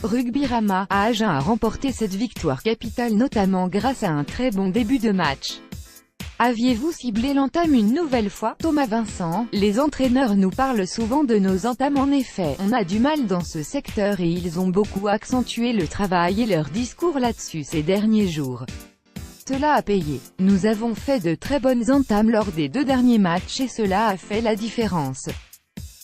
Rugby Rama, à Agen a remporté cette victoire capitale notamment grâce à un très bon début de match. Aviez-vous ciblé l'entame une nouvelle fois? Thomas Vincent, les entraîneurs nous parlent souvent de nos entames. En effet, on a du mal dans ce secteur et ils ont beaucoup accentué le travail et leur discours là-dessus ces derniers jours. Cela a payé. Nous avons fait de très bonnes entames lors des 2 derniers matchs et cela a fait la différence.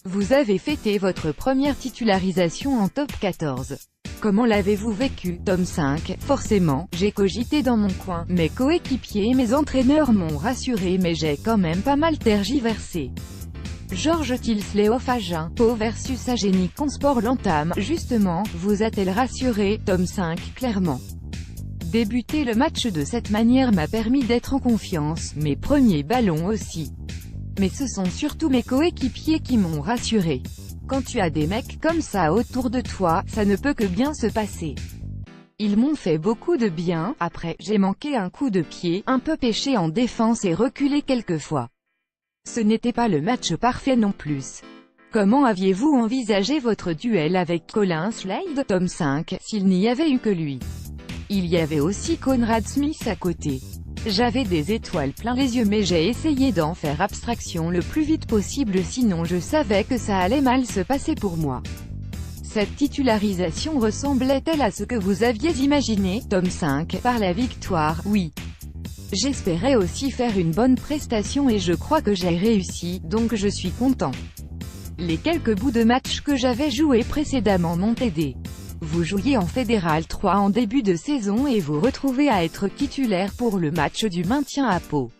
Vous avez fêté votre première titularisation en top 14. Comment l'avez-vous vécu? Tome 5. Forcément, j'ai cogité dans mon coin. Mes coéquipiers et mes entraîneurs m'ont rassuré mais j'ai quand même pas mal tergiversé. Georges Tilsley of Agen, Pau versus Agen Consport. L'entame, justement, vous a-t-elle rassuré? Tome 5. Clairement. Débuter le match de cette manière m'a permis d'être en confiance, mes premiers ballons aussi. Mais ce sont surtout mes coéquipiers qui m'ont rassuré. Quand tu as des mecs comme ça autour de toi, ça ne peut que bien se passer. Ils m'ont fait beaucoup de bien. Après, j'ai manqué un coup de pied, un peu pêché en défense et reculé quelques fois. Ce n'était pas le match parfait non plus. Comment aviez-vous envisagé votre duel avec Colin Slade? Tome 5. S'il n'y avait eu que lui. Il y avait aussi Conrad Smith à côté. J'avais des étoiles plein les yeux mais j'ai essayé d'en faire abstraction le plus vite possible sinon je savais que ça allait mal se passer pour moi. Cette titularisation ressemblait-elle à ce que vous aviez imaginé? Tome 5. Par la victoire, oui. J'espérais aussi faire une bonne prestation et je crois que j'ai réussi, donc je suis content. Les quelques bouts de match que j'avais joués précédemment m'ont aidé. Vous jouiez en Fédéral 3 en début de saison et vous retrouvez à être titulaire pour le match du maintien à Pau.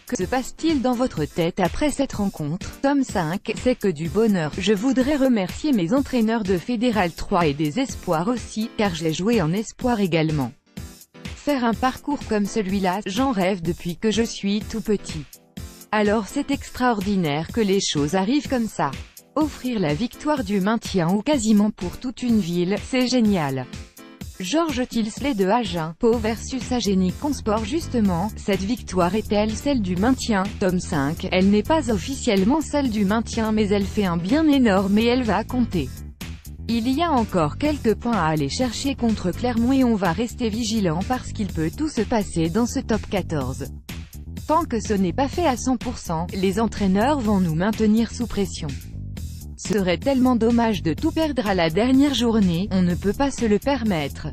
Que se passe-t-il dans votre tête après cette rencontre? Tome 5. C'est que du bonheur. Je voudrais remercier mes entraîneurs de Fédéral 3 et des espoirs aussi, car j'ai joué en espoir également. Faire un parcours comme celui-là, j'en rêve depuis que je suis tout petit. Alors c'est extraordinaire que les choses arrivent comme ça. Offrir la victoire du maintien ou quasiment pour toute une ville, c'est génial. Georges Tilsley de Agen, Pau versus Agen Consport. Justement, cette victoire est-elle celle du maintien? Tome 5. Elle n'est pas officiellement celle du maintien mais elle fait un bien énorme et elle va compter. Il y a encore quelques points à aller chercher contre Clermont et on va rester vigilant parce qu'il peut tout se passer dans ce top 14. Tant que ce n'est pas fait à 100%, les entraîneurs vont nous maintenir sous pression. Ce serait tellement dommage de tout perdre à la dernière journée, on ne peut pas se le permettre.